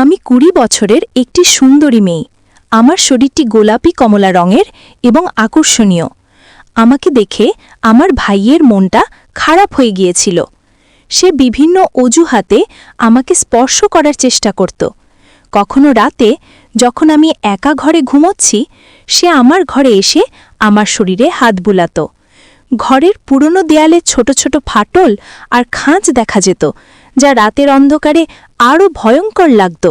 আমি ২০ বছরের একটি সুন্দরী মেয়ে। আমার শরীরটি গোলাপি কমলা রঙের এবং আকর্ষণীয়। আমাকে দেখে আমার ভাইয়ের মনটা খারাপ হয়ে গিয়েছিল। সে বিভিন্ন অজুহাতে আমাকে স্পর্শ করার চেষ্টা করত। কখনো রাতে যখন আমি একা ঘরে ঘুমোচ্ছি, সে আমার ঘরে এসে আমার শরীরে হাত বুলাত। ঘরের পুরনো দেয়ালে ছোট ছোট ফাটল আর খাঁজ দেখা যেত, যা রাতের অন্ধকারে আরও ভয়ঙ্কর লাগত,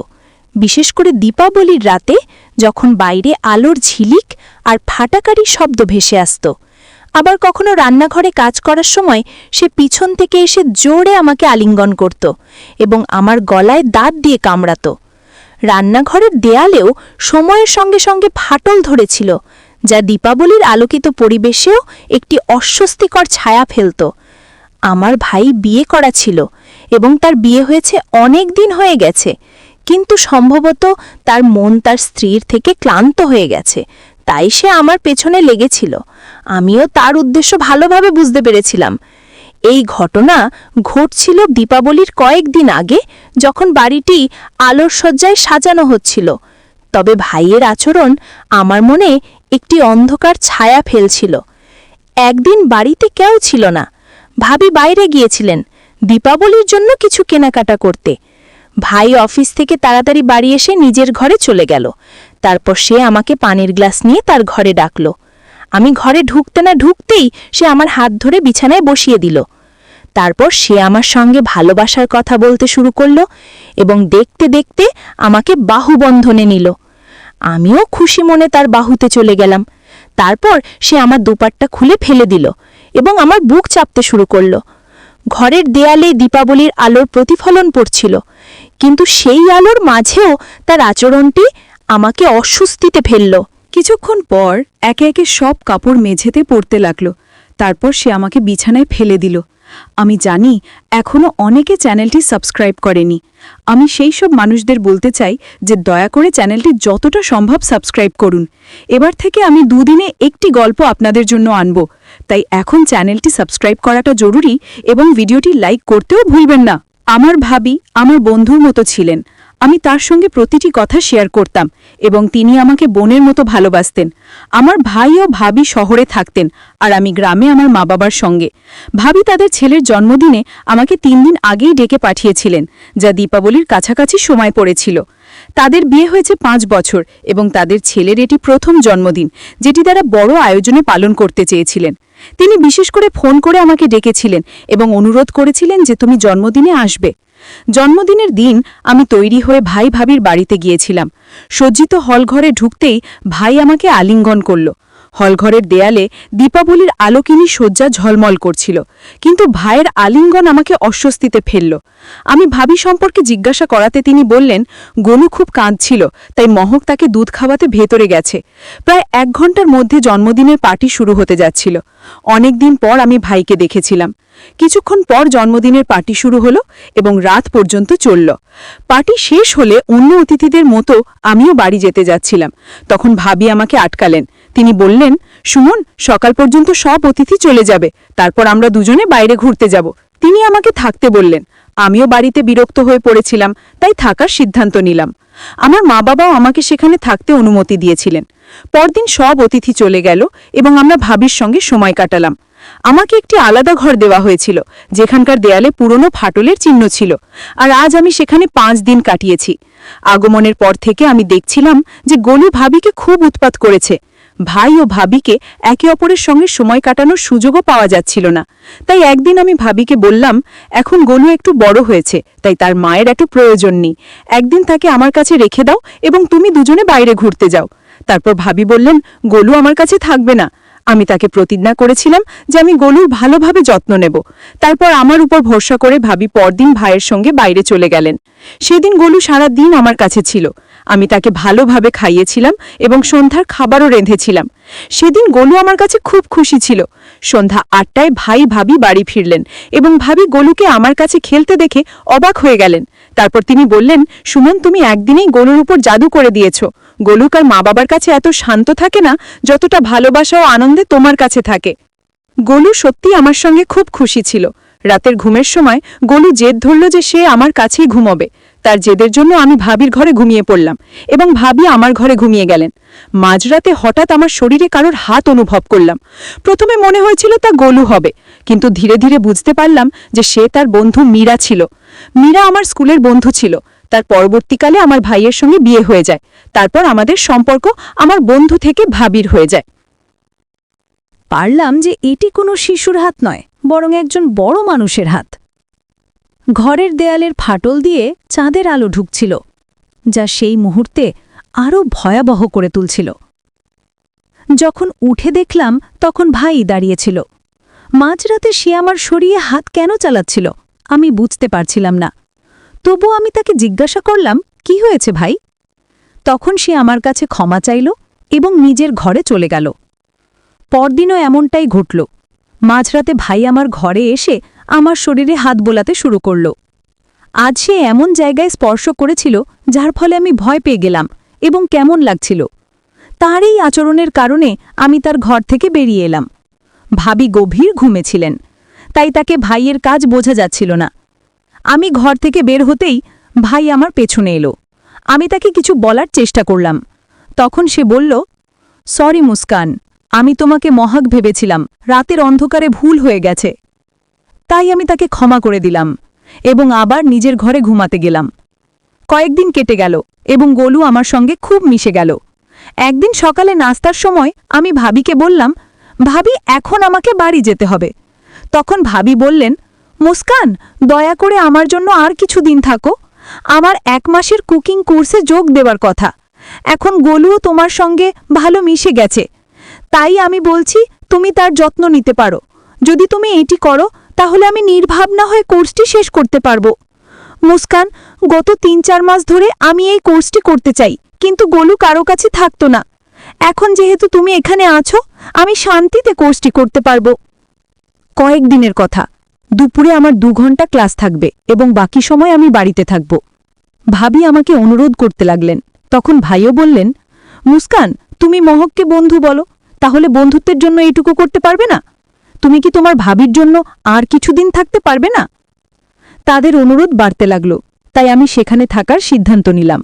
বিশেষ করে দীপাবলির রাতে যখন বাইরে আলোর ঝিলিক আর ফাটাকারি শব্দ ভেসে আসত। আবার কখনো রান্নাঘরে কাজ করার সময় সে পিছন থেকে এসে জোরে আমাকে আলিঙ্গন করত এবং আমার গলায় দাঁত দিয়ে কামড়াত। রান্নাঘরের দেয়ালেও সময়ের সঙ্গে সঙ্গে ফাটল ধরেছিল, যা দীপাবলির আলোকিত পরিবেশেও একটি অস্বস্তিকর ছায়া ফেলত। আমার ভাই বিয়ে করা ছিল এবং তার বিয়ে হয়েছে অনেক দিন হয়ে গেছে, কিন্তু সম্ভবত তার মন তার স্ত্রীর থেকে ক্লান্ত হয়ে গেছে, তাই সে আমার পেছনে লেগেছিল। আমিও তার উদ্দেশ্য ভালোভাবে বুঝতে পেরেছিলাম। এই ঘটনা ঘটছিল দীপাবলির কয়েকদিন আগে, যখন বাড়িটি আলোর সজ্জায় সাজানো হচ্ছিল। তবে ভাইয়ের আচরণ আমার মনে একটি অন্ধকার ছায়া ফেলছিল। একদিন বাড়িতে কেউ ছিল না। ভাবি বাইরে গিয়েছিলেন দীপাবলির জন্য কিছু কেনাকাটা করতে। ভাই অফিস থেকে তাড়াতাড়ি বাড়ি এসে নিজের ঘরে চলে গেল। তারপর সে আমাকে পানির গ্লাস নিয়ে তার ঘরে ডাকল। আমি ঘরে ঢুকতে না ঢুকতেই সে আমার হাত ধরে বিছানায় বসিয়ে দিল। তারপর সে আমার সঙ্গে ভালোবাসার কথা বলতে শুরু করল এবং দেখতে দেখতে আমাকে বাহুবন্ধনে নিল। আমিও খুশি মনে তার বাহুতে চলে গেলাম। তারপর সে আমার দুপাট্টা খুলে ফেলে দিল এবং আমার বুক চাপতে শুরু করল। ঘরের দেয়ালে দীপাবলির আলোর প্রতিফলন পড়ছিল, কিন্তু সেই আলোর মাঝেও তার আচরণটি আমাকে অস্বস্তিতে ফেলল। কিছুক্ষণ পর একে একে সব কাপড় মেঝেতে পড়তে লাগল। তারপর সে আমাকে বিছানায় ফেলে দিল। আমি জানি এখনও অনেকে চ্যানেলটি সাবস্ক্রাইব করেনি। আমি সেই সব মানুষদের বলতে চাই যে দয়া করে চ্যানেলটি যতটা সম্ভব সাবস্ক্রাইব করুন। এবার থেকে আমি দুদিনে একটি গল্প আপনাদের জন্য আনব, তাই এখন চ্যানেলটি সাবস্ক্রাইব করাটা জরুরি এবং ভিডিওটি লাইক করতেও ভুলবেন না। আমার ভাবি আমার বন্ধুর মতো ছিলেন। আমি তার সঙ্গে প্রতিটি কথা শেয়ার করতাম এবং তিনি আমাকে বোনের মতো ভালোবাসতেন। আমার ভাই ও ভাবি শহরে থাকতেন আর আমি গ্রামে আমার মা বাবার সঙ্গে। ভাবি তাদের ছেলের জন্মদিনে আমাকে ৩ দিন আগেই ডেকে পাঠিয়েছিলেন, যা দীপাবলির কাছাকাছি সময় পড়েছিল। তাদের বিয়ে হয়েছে ৫ বছর এবং তাদের ছেলের এটি প্রথম জন্মদিন, যেটি তারা বড় আয়োজনে পালন করতে চেয়েছিলেন। তিনি বিশেষ করে ফোন করে আমাকে ডেকেছিলেন এবং অনুরোধ করেছিলেন যে তুমি জন্মদিনে আসবে। জন্মদিনের দিন আমি তৈরি হয়ে ভাই ভাবির বাড়িতে গিয়েছিলাম। সজ্জিত হলঘরে ঢুকতেই ভাই আমাকে আলিঙ্গন করল। হলঘরের দেয়ালে দীপাবলির আলোকিনী সজ্জা ঝলমল করছিল, কিন্তু ভাইয়ের আলিঙ্গন আমাকে অস্বস্তিতে ফেলল। আমি ভাবি সম্পর্কে জিজ্ঞাসা করাতে তিনি বললেন গনু খুব কাঁদছিল, তাই মহক তাকে দুধ খাওয়াতে ভেতরে গেছে। প্রায় ১ ঘন্টার মধ্যে জন্মদিনের পার্টি শুরু হতে যাচ্ছিল। অনেক দিন পর আমি ভাইকে দেখেছিলাম। কিছুক্ষণ পর জন্মদিনের পার্টি শুরু হলো এবং রাত পর্যন্ত চলল। পার্টি শেষ হলে অন্য অতিথিদের মতো আমিও বাড়ি যেতে যাচ্ছিলাম। তখন ভাবি আমাকে আটকালেন। তিনি বললেন, সুমন, সকাল পর্যন্ত সব অতিথি চলে যাবে, তারপর আমরা দুজনে বাইরে ঘুরতে যাব। তিনি আমাকে থাকতে বললেন। আমিও বাড়িতে বিরক্ত হয়ে পড়েছিলাম, তাই থাকার সিদ্ধান্ত নিলাম। আমার মা বাবাও আমাকে সেখানে থাকতে অনুমতি দিয়েছিলেন। পরদিন সব অতিথি চলে গেল এবং আমরা ভাবির সঙ্গে সময় কাটালাম। আমাকে একটি আলাদা ঘর দেওয়া হয়েছিল, যেখানকার দেয়ালে পুরনো ফাটলের চিহ্ন ছিল, আর আজ আমি সেখানে ৫ দিন কাটিয়েছি। আগমনের পর থেকে আমি দেখছিলাম যে গলু ভাবিকে খুব উৎপাত করেছে। ভাই ও ভাবিকে একে অপরের সঙ্গে সময় কাটানোর সুযোগও পাওয়া যাচ্ছিল না। তাই একদিন আমি ভাবিকে বললাম, এখন গলু একটু বড় হয়েছে, তাই তার মায়ের একটু প্রয়োজন নেই। একদিন তাকে আমার কাছে রেখে দাও এবং তুমি দুজনে বাইরে ঘুরতে যাও। তারপর ভাবি বললেন, গলু আমার কাছে থাকবে না। আমি তাকে প্রতিজ্ঞা করেছিলাম যে আমি গলুর ভালোভাবে যত্ন নেব। তারপর আমার উপর ভরসা করে ভাবি পরদিন ভাইয়ের সঙ্গে বাইরে চলে গেলেন। সেদিন গলু সারা দিন আমার কাছে ছিল। আমি তাকে ভালোভাবে খাইয়েছিলাম এবং সন্ধ্যার খাবারও রেঁধেছিলাম। সেদিন গলু আমার কাছে খুব খুশি ছিল। সন্ধ্যা ৮টায় ভাই ভাবি বাড়ি ফিরলেন এবং ভাবি গলুকে আমার কাছে খেলতে দেখে অবাক হয়ে গেলেন। তারপর তিনি বললেন, সুমন, তুমি একদিনেই গলুর উপর জাদু করে দিয়েছ। গলুক আর মা বাবার কাছে এত শান্ত থাকে না, যতটা ভালোবাসা ও আনন্দে তোমার কাছে থাকে। গলু সত্যি আমার সঙ্গে খুব খুশি ছিল। রাতের ঘুমের সময় গলু জেদ ধরল যে সে আমার কাছেই ঘুমোবে। তাই তার জেদের জন্য আমি ভাবির ঘরে ঘুমিয়ে পড়লাম এবং ভাবি আমার ঘরে ঘুমিয়ে গেলেন। মাঝরাতে হঠাৎ আমার শরীরে কারোর হাত অনুভব করলাম। প্রথমে মনে হয়েছিল তা গোলু হবে, কিন্তু ধীরে ধীরে বুঝতে পারলাম যে সে তার বন্ধু মীরা ছিল। মীরা আমার স্কুলের বন্ধু ছিল। তার পরবর্তীকালে আমার ভাইয়ের সঙ্গে বিয়ে হয়ে যায়। তারপর আমাদের সম্পর্ক আমার বন্ধু থেকে ভাবির হয়ে যায়। পারলাম যে এটি কোনো শিশুর হাত নয়, বরং একজন বড় মানুষের হাত। ঘরের দেয়ালের ফাটল দিয়ে চাঁদের আলো ঢুকছিল, যা সেই মুহূর্তে আরও ভয়াবহ করে তুলছিল। যখন উঠে দেখলাম তখন ভাই দাঁড়িয়েছিল। মাঝরাতে সে আমার সরিয়ে হাত কেন চালাচ্ছিল আমি বুঝতে পারছিলাম না। তবু আমি তাকে জিজ্ঞাসা করলাম, কি হয়েছে ভাই? তখন সে আমার কাছে ক্ষমা চাইল এবং নিজের ঘরে চলে গেল। পরদিনও এমনটাই ঘটল। মাঝরাতে ভাই আমার ঘরে এসে আমার শরীরে হাত বোলাতে শুরু করল। আজ সে এমন জায়গায় স্পর্শ করেছিল যার ফলে আমি ভয় পেয়ে গেলাম এবং কেমন লাগছিল। তার এই আচরণের কারণে আমি তার ঘর থেকে বেরিয়ে এলাম। ভাবি গভীর ঘুমেছিলেন, তাই তাকে ভাইয়ের কাজ বোঝা যাচ্ছিল না। আমি ঘর থেকে বের হতেই ভাই আমার পেছনে এলো। আমি তাকে কিছু বলার চেষ্টা করলাম। তখন সে বলল, সরি মুস্কান, আমি তোমাকে মহাক ভেবেছিলাম, রাতের অন্ধকারে ভুল হয়ে গেছে। তাই আমি তাকে ক্ষমা করে দিলাম এবং আবার নিজের ঘরে ঘুমাতে গেলাম। কয়েকদিন কেটে গেল এবং গোলু আমার সঙ্গে খুব মিশে গেল। একদিন সকালে নাস্তার সময় আমি ভাবিকে বললাম, ভাবি এখন আমাকে বাড়ি যেতে হবে। তখন ভাবি বললেন, মুস্কান, দয়া করে আমার জন্য আর কিছু দিন থাকো। আমার 1 মাসের কুকিং কোর্সে যোগ দেওয়ার কথা। এখন গোলুও তোমার সঙ্গে ভালো মিশে গেছে, তাই আমি বলছি তুমি তার যত্ন নিতে পারো। যদি তুমি এটি করো তাহলে আমি নির্ভাবনা হয়ে কোর্সটি শেষ করতে পারবো। মুস্কান, গত 3-4 মাস ধরে আমি এই কোর্সটি করতে চাই, কিন্তু গোলু কারো কাছে থাকতো না। এখন যেহেতু তুমি এখানে আছো, আমি শান্তিতে কোর্সটি করতে পারবো। কয়েকদিনের কথা, দুপুরে আমার 2 ঘন্টা ক্লাস থাকবে এবং বাকি সময় আমি বাড়িতে থাকব। ভাবি আমাকে অনুরোধ করতে লাগলেন। তখন ভাইও বললেন, মুস্কান, তুমি মহককে বন্ধু বলো, তাহলে বন্ধুত্বের জন্য এইটুকু করতে পারবে না? তুমি কি তোমার ভাবির জন্য আর কিছুদিন থাকতে পারবে না? তাদের অনুরোধ বাড়তে লাগল, তাই আমি সেখানে থাকার সিদ্ধান্ত নিলাম।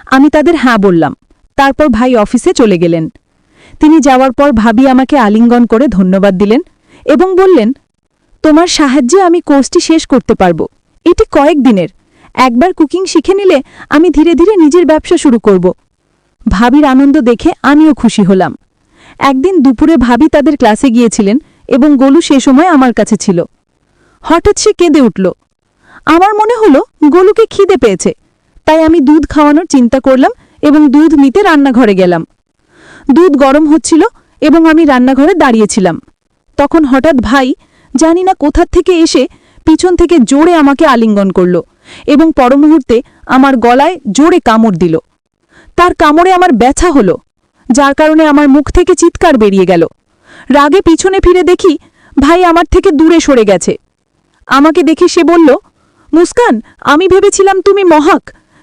আমি তাদের হ্যাঁ বললাম। তারপর ভাই অফিসে চলে গেলেন। তিনি যাওয়ার পর ভাবি আমাকে আলিঙ্গন করে ধন্যবাদ দিলেন এবং বললেন, তোমার সাহায্যে আমি কোর্সটি শেষ করতে পারব। এটি কয়েকদিনের। একবার কুকিং শিখে নিলে আমি ধীরে ধীরে নিজের ব্যবসা শুরু করব। ভাবির আনন্দ দেখে আমিও খুশি হলাম। একদিন দুপুরে ভাবি তাদের ক্লাসে গিয়েছিলেন এবং গোলু সে সময় আমার কাছে ছিল। হঠাৎ সে কেঁদে উঠল। আমার মনে হলো গোলুকে খিদে পেয়েছে, তাই আমি দুধ খাওয়ানোর চিন্তা করলাম এবং দুধ নিতে রান্নাঘরে গেলাম। দুধ গরম হচ্ছিল এবং আমি রান্নাঘরে দাঁড়িয়েছিলাম। তখন হঠাৎ ভাই জানি না কোথা থেকে এসে পিছন থেকে জোরে আমাকে আলিঙ্গন করল এবং পরমুহূর্তে আমার গলায় জোরে কামড় দিল। তার কামড়ে আমার ব্যথা হলো, যার কারণে আমার মুখ থেকে চিৎকার বেরিয়ে গেল। রাগে পিছনে ফিরে দেখি ভাই আমার থেকে দূরে সরে গেছে। আমাকে দেখে সে বলল, মুস্কান, আমি ভেবেছিলাম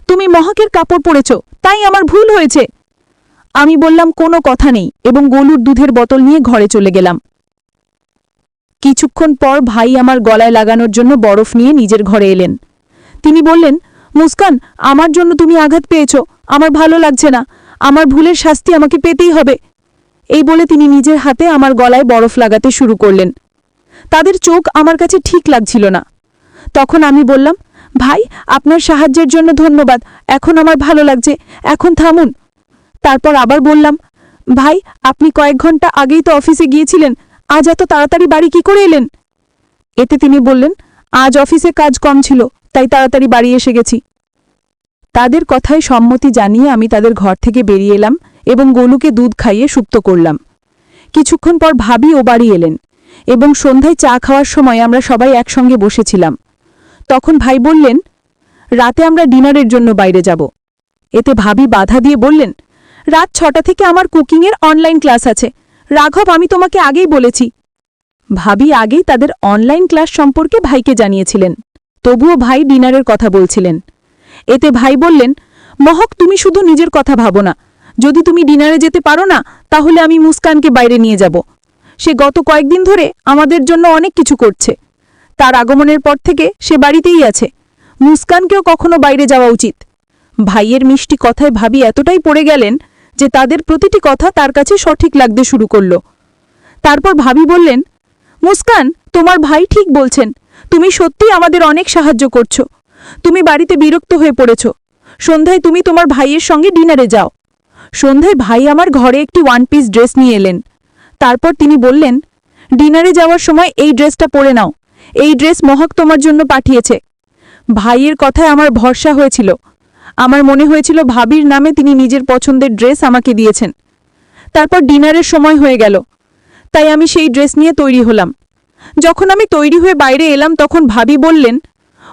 তুমি মহাকের কাপড় পরেছ, তাই আমার ভুল হয়েছে। আমি বললাম কোনো কথা নেই এবং গোলুর দুধের বোতল নিয়ে ঘরে চলে গেলাম। কিছুক্ষণ পর ভাই আমার গলায় লাগানোর জন্য বরফ নিয়ে নিজের ঘরে এলেন। তিনি বললেন, মুস্কান, আমার জন্য তুমি আঘাত পেয়েছ, আমার ভালো লাগছে না, আমার ভুলের শাস্তি আমাকে পেতেই হবে। এই বলে তিনি নিজের হাতে আমার গলায় বরফ লাগাতে শুরু করলেন। তাদের চোখ আমার কাছে ঠিক লাগছিল না। তখন আমি বললাম, ভাই, আপনার সাহায্যের জন্য ধন্যবাদ, এখন আমার ভালো লাগছে, এখন থামুন। তারপর আবার বললাম, ভাই, আপনি কয়েক ঘন্টা আগেই তো অফিসে গিয়েছিলেন, আজ এত তাড়াতাড়ি বাড়ি কি করে এলেন? এতে তিনি বললেন, আজ অফিসে কাজ কম ছিল, তাই তাড়াতাড়ি বাড়ি এসে গেছি। তাদের কথায় সম্মতি জানিয়ে আমি তাদের ঘর থেকে বেরিয়ে এলাম এবং গোলুকে দুধ খাইয়ে সুপ্ত করলাম। কিছুক্ষণ পর ভাবি ও বাড়ি এলেন এবং সন্ধ্যায় চা খাওয়ার সময় আমরা সবাই একসঙ্গে বসেছিলাম। তখন ভাই বললেন, রাতে আমরা ডিনারের জন্য বাইরে যাব। এতে ভাবি বাধা দিয়ে বললেন, রাত 6টা থেকে আমার কুকিংয়ের অনলাইন ক্লাস আছে। রাঘব, আমি তোমাকে আগেই বলেছি। ভাবি আগেই তাদের অনলাইন ক্লাস সম্পর্কে ভাইকে জানিয়েছিলেন, তবুও ভাই ডিনারের কথা বলছিলেন। এতে ভাই বললেন, মহক, তুমি শুধু নিজের কথা ভাবো না, যদি তুমি ডিনারে যেতে পারো না তাহলে আমি মুস্কানকে বাইরে নিয়ে যাব। সে গত কয়েকদিন ধরে আমাদের জন্য অনেক কিছু করছে। তার আগমনের পর থেকে সে বাড়িতেই আছে। মুস্কানকেও কখনো বাইরে যাওয়া উচিত। ভাইয়ের মিষ্টি কথায় ভাবি এতটাই পড়ে গেলেন যে তাদের প্রতিটি কথা তার কাছে সঠিক লাগতে শুরু করল। তারপর ভাবি বললেন, মুস্কান, তোমার ভাই ঠিক বলছেন, তুমি সত্যিই আমাদের অনেক সাহায্য করছো। তুমি বাড়িতে বিরক্ত হয়ে পড়েছ, সন্ধ্যায় তুমি তোমার ভাইয়ের সঙ্গে ডিনারে যাও। সন্ধ্যায় ভাই আমার ঘরে একটি ওয়ান পিস ড্রেস নিয়ে এলেন। তারপর তিনি বললেন, ডিনারে যাওয়ার সময় এই ড্রেসটা পরে নাও, এই ড্রেস মহক তোমার জন্য পাঠিয়েছে। ভাইয়ের কথায় আমার ভরসা হয়েছিল। আমার মনে হয়েছিল ভাবির নামে তিনি নিজের পছন্দের ড্রেস আমাকে দিয়েছেন। তারপর ডিনারের সময় হয়ে গেল, তাই আমি সেই ড্রেস নিয়ে তৈরি হলাম। যখন আমি তৈরি হয়ে বাইরে এলাম তখন ভাবি বললেন,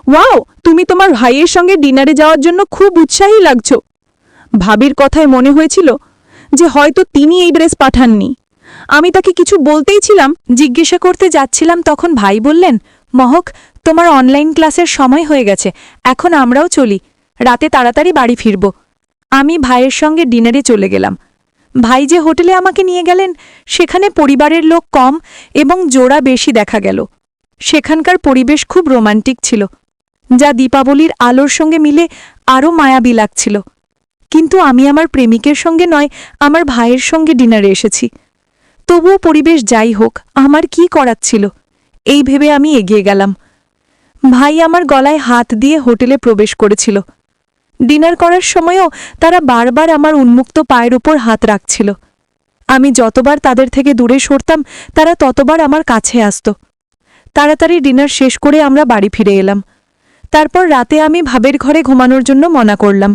ওয়াও, তুমি তোমার ভাইয়ের সঙ্গে ডিনারে যাওয়ার জন্য খুব উৎসাহী লাগছ। ভাবির কথায় মনে হয়েছিল যে হয়তো তিনি এই ড্রেস পাঠাননি। আমি তাকে কিছু বলতেই ছিলাম, জিজ্ঞাসা করতে যাচ্ছিলাম, তখন ভাই বললেন, মহক, তোমার অনলাইন ক্লাসের সময় হয়ে গেছে, এখন আমরাও চলি, রাতে তাড়াতাড়ি বাড়ি ফিরব। আমি ভাইয়ের সঙ্গে ডিনারে চলে গেলাম। ভাই যে হোটেলে আমাকে নিয়ে গেলেন সেখানে পরিবারের লোক কম এবং জোড়া বেশি দেখা গেল। সেখানকার পরিবেশ খুব রোমান্টিক ছিল, যা দীপাবলির আলোর সঙ্গে মিলে আরও মায়াবী লাগছিল। কিন্তু আমি আমার প্রেমিকের সঙ্গে নয়, আমার ভাইয়ের সঙ্গে ডিনারে এসেছি। তবুও পরিবেশ যাই হোক, আমার কি করার ছিল, এই ভেবে আমি এগিয়ে গেলাম। ভাই আমার গলায় হাত দিয়ে হোটেলে প্রবেশ করেছিল। ডিনার করার সময়ও তারা বারবার আমার উন্মুক্ত পায়ের উপর হাত রাখছিল। আমি যতবার তাদের থেকে দূরে সরতাম তারা ততবার আমার কাছে আসত। তাড়াতাড়ি ডিনার শেষ করে আমরা বাড়ি ফিরে এলাম। তারপর রাতে আমি ভাবের ঘরে ঘুমানোর জন্য মনা করলাম।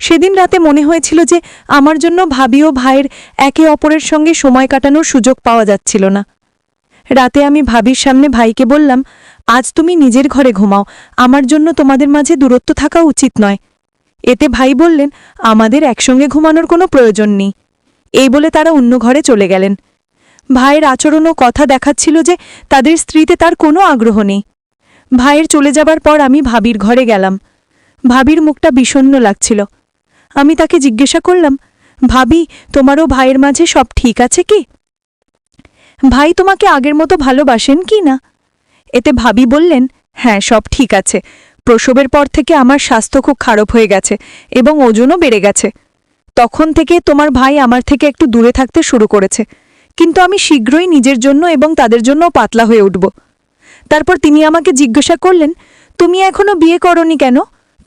সেদিন রাতে মনে হয়েছিল যে আমার জন্য ভাবি ও ভাইয়ের একে অপরের সঙ্গে সময় কাটানোর সুযোগ পাওয়া যাচ্ছিল না। রাতে আমি ভাবির সামনে ভাইকে বললাম, আজ তুমি নিজের ঘরে ঘুমাও, আমার জন্য তোমাদের মাঝে দূরত্ব থাকা উচিত নয়। এতে ভাই বললেন, আমাদের একসঙ্গে ঘুমানোর কোনো প্রয়োজন নেই। এই বলে তারা অন্য ঘরে চলে গেলেন। ভাইয়ের আচরণ ও কথা দেখাচ্ছিল যে তাদের স্ত্রীতে তার কোনো আগ্রহ নেই। ভাইয়ের চলে যাবার পর আমি ভাবির ঘরে গেলাম। ভাবির মুখটা বিষণ্ণ লাগছিল। আমি তাকে জিজ্ঞাসা করলাম, ভাবি, তোমারও ভাইয়ের মাঝে সব ঠিক আছে কি? ভাই তোমাকে আগের মতো ভালোবাসেন কি না? এতে ভাবি বললেন, হ্যাঁ, সব ঠিক আছে। প্রসবের পর থেকে আমার স্বাস্থ্য খুব খারাপ হয়ে গেছে এবং ওজনও বেড়ে গেছে। তখন থেকে তোমার ভাই আমার থেকে একটু দূরে থাকতে শুরু করেছে, কিন্তু আমি শীঘ্রই নিজের জন্য এবং তাদের জন্য পাতলা হয়ে উঠব। তারপর তিনি আমাকে জিজ্ঞাসা করলেন, তুমি এখনো বিয়ে করনি কেন?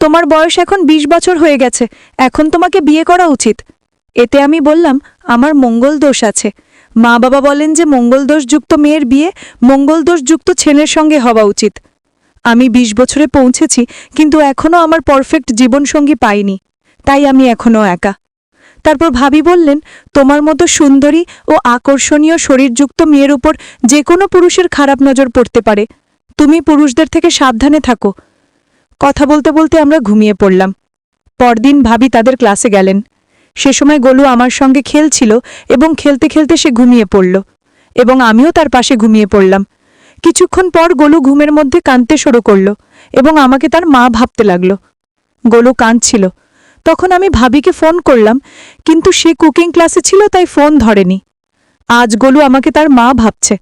তোমার বয়স এখন ২০ বছর হয়ে গেছে, এখন তোমাকে বিয়ে করা উচিত। এতে আমি বললাম, আমার মঙ্গল দোষ আছে। মা বাবা বলেন যে মঙ্গল দোষযুক্ত মেয়ের বিয়ে মঙ্গল দোষযুক্ত ছেলের সঙ্গে হওয়া উচিত। আমি ২০ বছরে পৌঁছেছি, কিন্তু এখনও আমার পারফেক্ট জীবনসঙ্গী পাইনি, তাই আমি এখনও একা। তারপর ভাবি বললেন, তোমার মতো সুন্দরী ও আকর্ষণীয় শরীরযুক্ত মেয়ের উপর যে কোনো পুরুষের খারাপ নজর পড়তে পারে। তুমি পুরুষদের থেকে সাবধানে থাকো। কথা বলতে বলতে আমরা ঘুমিয়ে পড়লাম। পরদিন ভাবি তাদের ক্লাসে গেলেন। সে সময় গোলু আমার সঙ্গে খেলছিল এবং খেলতে খেলতে সে ঘুমিয়ে পড়ল এবং আমিও তার পাশে ঘুমিয়ে পড়লাম। কিছুক্ষণ পর গোলু ঘুমের মধ্যে কাঁদতে শুরু করল এবং আমাকে তার মা ভাবতে লাগল। গোলু কাঁদছিল। তখন আমি ভাবিকে ফোন করলাম, কিন্তু সে কুকিং ক্লাসে ছিল, তাই ফোন ধরেনি। আজ গোলু আমাকে তার মা ভাবছে।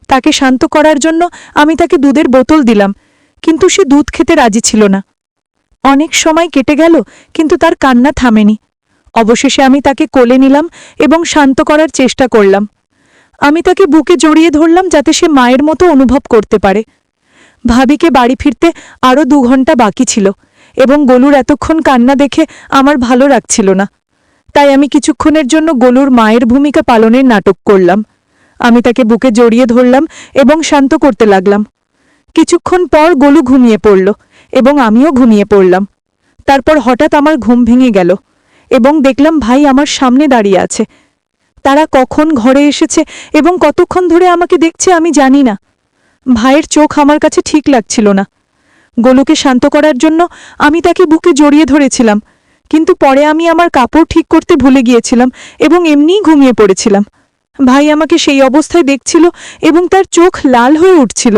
তাকে শান্ত করার জন্য আমি তাকে দুধের বোতল দিলাম, কিন্তু সে দুধ খেতে রাজি ছিল না। অনেক সময় কেটে গেল, কিন্তু তার কান্না থামেনি। অবশেষে আমি তাকে কোলে নিলাম এবং শান্ত করার চেষ্টা করলাম। আমি তাকে বুকে জড়িয়ে ধরলাম যাতে সে মায়ের মতো অনুভব করতে পারে। ভাবিকে বাড়ি ফিরতে আরও ২ ঘন্টা বাকি ছিল এবং গোলুর এতক্ষণ কান্না দেখে আমার ভালো লাগছিল না। তাই আমি কিছুক্ষণের জন্য গোলুর মায়ের ভূমিকা পালনের নাটক করলাম। আমি তাকে বুকে জড়িয়ে ধরলাম এবং শান্ত করতে লাগলাম। কিছুক্ষণ পর গোলু ঘুমিয়ে পড়ল এবং আমিও ঘুমিয়ে পড়লাম। তারপর হঠাৎ আমার ঘুম ভেঙে গেল এবং দেখলাম ভাই আমার সামনে দাঁড়িয়ে আছে। তারা কখন ঘরে এসেছে এবং কতক্ষণ ধরে আমাকে দেখছে আমি জানি না। ভাইয়ের চোখ আমার কাছে ঠিক লাগছিল না। গোলুকে শান্ত করার জন্য আমি তাকে বুকে জড়িয়ে ধরেছিলাম, কিন্তু পরে আমি আমার কাপড় ঠিক করতে ভুলে গিয়েছিলাম এবং এমনিই ঘুমিয়ে পড়েছিলাম। ভাই আমাকে সেই অবস্থায় দেখছিল এবং তার চোখ লাল হয়ে উঠছিল।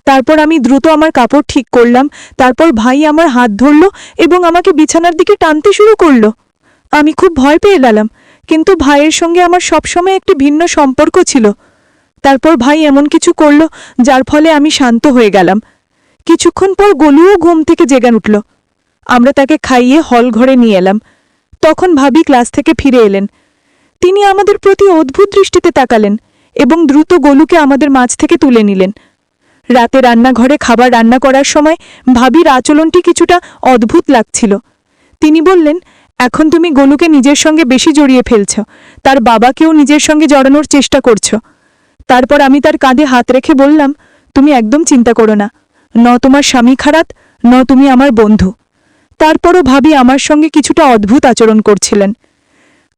তারপর আমি দ্রুত আমার কাপড় ঠিক করলাম। তারপর ভাই আমার হাত ধরল এবং আমাকে বিছানার দিকে টানতে শুরু করল। আমি খুব ভয় পেয়ে গেলাম, কিন্তু ভাইয়ের সঙ্গে আমার সবসময় একটি ভিন্ন সম্পর্ক ছিল। তারপর ভাই এমন কিছু করল যার ফলে আমি শান্ত হয়ে গেলাম। কিছুক্ষণ পর গোলুও ঘুম থেকে জেগে উঠল। আমরা তাকে খাইয়ে হল ঘরে নিয়ে এলাম। তখন ভাবি ক্লাস থেকে ফিরে এলেন। তিনি আমাদের প্রতি অদ্ভুত দৃষ্টিতে তাকালেন এবং দ্রুত গোলুকে আমাদের মাঝ থেকে তুলে নিলেন। রাতে রান্নাঘরে খাবার রান্না করার সময় ভাবির আচরণটি কিছুটা অদ্ভুত লাগছিল। তিনি বললেন, এখন তুমি গোলুকে নিজের সঙ্গে বেশি জড়িয়ে ফেলছ, তার বাবাকেও নিজের সঙ্গে জড়ানোর চেষ্টা করছ। তারপর আমি তার কাঁধে হাত রেখে বললাম, তুমি একদম চিন্তা করো না, ন তোমার স্বামী খারাপ, ন তুমি আমার বন্ধু। তারপরও ভাবি আমার সঙ্গে কিছুটা অদ্ভুত আচরণ করছিলেন।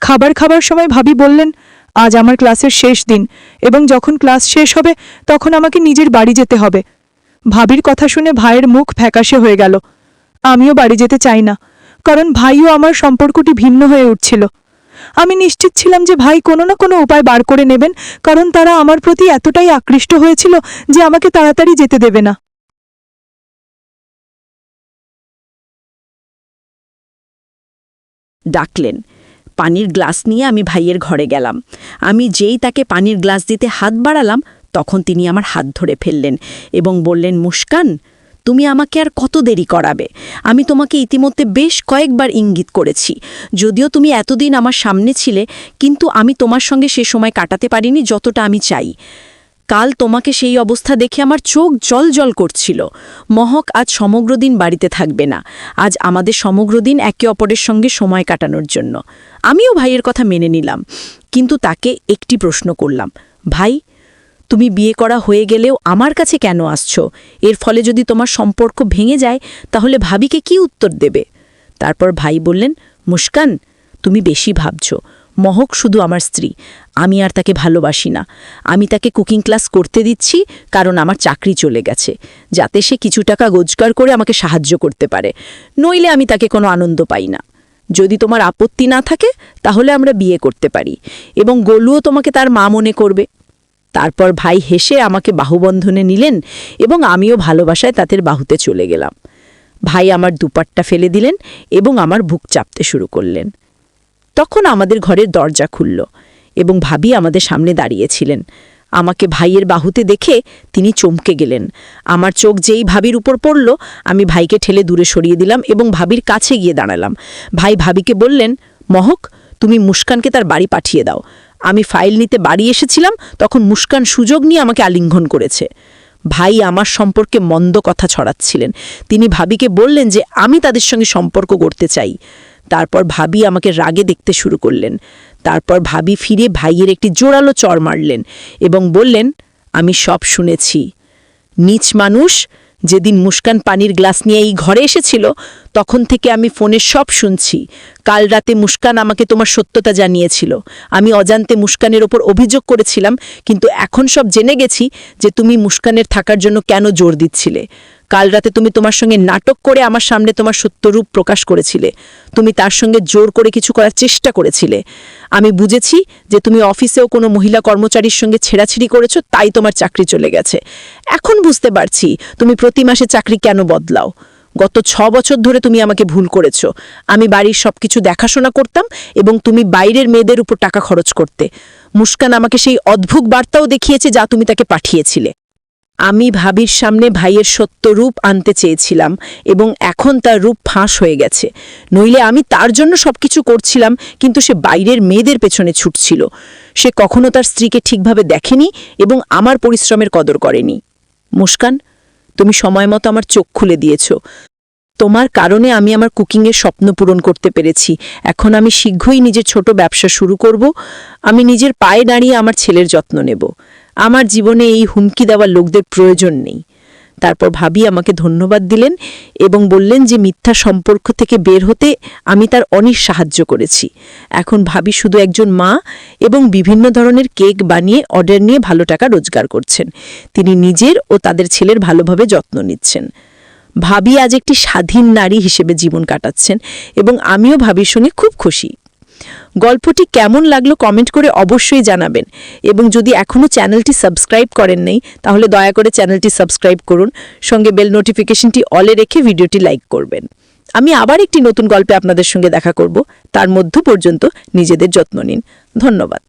খাবার সময় ভাবি বললেন, আজ আমার ক্লাসের শেষ দিন এবং যখন ক্লাস শেষ হবে তখন আমাকে নিজের বাড়ি যেতে হবে। ভাবির কথা শুনে ভাইয়ের মুখ ফ্যাকাশে হয়ে গেল। আমিও বাড়ি যেতে চাই না, কারণ ভাইও আমার সম্পর্কটি ভিন্ন হয়ে উঠছিল। আমি নিশ্চিত ছিলাম যে ভাই কোনো না কোনো উপায় বার করে নেবেন, কারণ তারা আমার প্রতি এতটাই আকৃষ্ট হয়েছিল যে আমাকে তাড়াতাড়ি যেতে দেবে না। ডাকলেন। পানির গ্লাস নিয়ে আমি ভাইয়ের ঘরে গেলাম। আমি যেই তাকে পানির গ্লাস দিতে হাত বাড়ালাম, তখন তিনি আমার হাত ধরে ফেললেন এবং বললেন, মুস্কান, তুমি আমাকে আর কত দেরি করাবে? আমি তোমাকে ইতিমধ্যে বেশ কয়েকবার ইঙ্গিত করেছি। যদিও তুমি এতদিন আমার সামনে ছিলে, কিন্তু আমি তোমার সঙ্গে সে সময় কাটাতে পারিনি যতটা আমি চাই। কাল তোমাকে সেই অবস্থা দেখে আমার চোখ জল করছিল। মহক আজ সমগ্র দিন বাড়িতে থাকবে না। আজ আমাদের সমগ্র দিন একে অপরের সঙ্গে সময় কাটানোর জন্য। আমিও ভাইয়ের কথা মেনে নিলাম, কিন্তু তাকে একটি প্রশ্ন করলাম, ভাই, তুমি বিয়ে করা হয়ে গেলেও আমার কাছে কেন আসছো? এর ফলে যদি তোমার সম্পর্ক ভেঙে যায়, তাহলে ভাবিকে কি উত্তর দেবে? তারপর ভাই বললেন, মুস্কান, তুমি বেশি ভাবছো। মহক শুধু আমার স্ত্রী, আমি আর তাকে ভালোবাসি না। আমি তাকে কুকিং ক্লাস করতে দিচ্ছি কারণ আমার চাকরি চলে গেছে, যাতে সে কিছু টাকা রোজগার করে আমাকে সাহায্য করতে পারে। নইলে আমি তাকে কোনো আনন্দ পাই না। যদি তোমার আপত্তি না থাকে তাহলে আমরা বিয়ে করতে পারি এবং গোলুও তোমাকে তার মা মনে করবে। তারপর ভাই হেসে আমাকে বাহুবন্ধনে নিলেন এবং আমিও ভালোবাসায় তাদের বাহুতে চলে গেলাম। ভাই আমার দুপাট্টা ফেলে দিলেন এবং আমার বুক চাপতে শুরু করলেন। তখন আমাদের ঘরের দরজা খুলল এবং ভাবি আমাদের সামনে দাঁড়িয়েছিলেন। আমাকে ভাইয়ের বাহুতে দেখে তিনি চমকে গেলেন। আমার চোখ যেই ভাবির উপর পড়ল, আমি ভাইকে ঠেলে দূরে সরিয়ে দিলাম এবং ভাবির কাছে গিয়ে দাঁড়ালাম। ভাই ভাবিকে বললেন, মহক, তুমি মুস্কানকে তার বাড়ি পাঠিয়ে দাও। আমি ফাইল নিতে বাড়ি এসেছিলাম, তখন মুস্কান সুযোগ নিয়ে আমাকে আলিঙ্গন করেছে। ভাই আমার সম্পর্কে মন্দ কথা ছড়াচ্ছিলেন। তিনি ভাবিকে বললেন যে আমি তাদের সঙ্গে সম্পর্ক গড়তে চাই। তারপর ভাবি আমাকে রাগে দেখতে শুরু করলেন। তারপর ভাবি ফিরে ভাইয়ের একটি জোরালো চড় মারলেন এবং বললেন, আমি সব শুনেছি। নীচ মানুষ, যেদিন মুস্কান পানির গ্লাস নিয়ে এই ঘরে এসেছিল, তখন থেকে আমি ফোনে সব শুনছি। কাল রাতে মুস্কান আমাকে তোমার সত্যতা জানিয়েছিল। আমি অজান্তে মুস্কানের ওপর অভিযোগ করেছিলাম, কিন্তু এখন সব জেনে গেছি যে তুমি মুস্কানের থাকার জন্য কেন জোর দিচ্ছিলে। কাল রাতে তুমি তোমার সঙ্গে নাটক করে আমার সামনে তোমার সত্যরূপ প্রকাশ করেছিলে। তুমি তার সঙ্গে জোর করে কিছু করার চেষ্টা করেছিলে। আমি বুঝেছি যে তুমি অফিসেও কোনো মহিলা কর্মচারীর সঙ্গে ছেঁড়াছিড়ি করেছো, তাই তোমার চাকরি চলে গেছে। এখন বুঝতে পারছি তুমি প্রতি মাসে চাকরি কেন বদলাও। গত 6 বছর ধরে তুমি আমাকে ভুল করেছো। আমি বাড়ির সবকিছু দেখাশোনা করতাম এবং তুমি বাইরের মেয়েদের উপর টাকা খরচ করতে। মুস্কান আমাকে সেই অদ্ভুত বার্তাও দেখিয়েছে যা তুমি তাকে পাঠিয়েছিলে। আমি ভাবির সামনে ভাইয়ের সত্য রূপ আনতে চেয়েছিলাম এবং এখন তার রূপ ফাঁস হয়ে গেছে। নইলে আমি তার জন্য সবকিছু করছিলাম, কিন্তু সে বাইরের মেয়েদের পেছনে ছুটছিল। সে কখনো তার স্ত্রীকে ঠিকভাবে দেখেনি এবং আমার পরিশ্রমের কদর করেনি। মুস্কান, তুমি সময় মতো আমার চোখ খুলে দিয়েছ। তোমার কারণে আমি আমার কুকিংয়ের স্বপ্ন পূরণ করতে পেরেছি। এখন আমি শীঘ্রই নিজের ছোট ব্যবসা শুরু করব। আমি নিজের পায়ে দাঁড়িয়ে আমার ছেলের যত্ন নেব। আমার জীবনে এই হুমকি দেওয়ার লোকদের প্রয়োজন নেই। তারপর ভাবি আমাকে ধন্যবাদ দিলেন এবং বললেন যে মিথ্যা সম্পর্ক থেকে বের হতে আমি তার অনেক সাহায্য করেছি। এখন ভাবি শুধু একজন মা এবং বিভিন্ন ধরনের কেক বানিয়ে অর্ডার নিয়ে ভালো টাকা রোজগার করছেন। তিনি নিজের ও তাদের ছেলের ভালোভাবে যত্ন নিচ্ছেন। ভাবি আজ একটি স্বাধীন নারী হিসেবে জীবন কাটাচ্ছেন এবং আমিও ভাবির সঙ্গে খুব খুশি। গল্পটি কেমন লাগলো কমেন্ট করে অবশ্যই জানাবেন এবং যদি এখনও চ্যানেলটি সাবস্ক্রাইব করেন নাই তাহলে দয়া করে চ্যানেলটি সাবস্ক্রাইব করুন, সঙ্গে বেল নোটিফিকেশনটি অলে রেখে ভিডিওটি লাইক করবেন। আমি আবার একটি নতুন গল্পে আপনাদের সঙ্গে দেখা করব। তার মধ্য পর্যন্ত নিজেদের যত্ন নিন। ধন্যবাদ।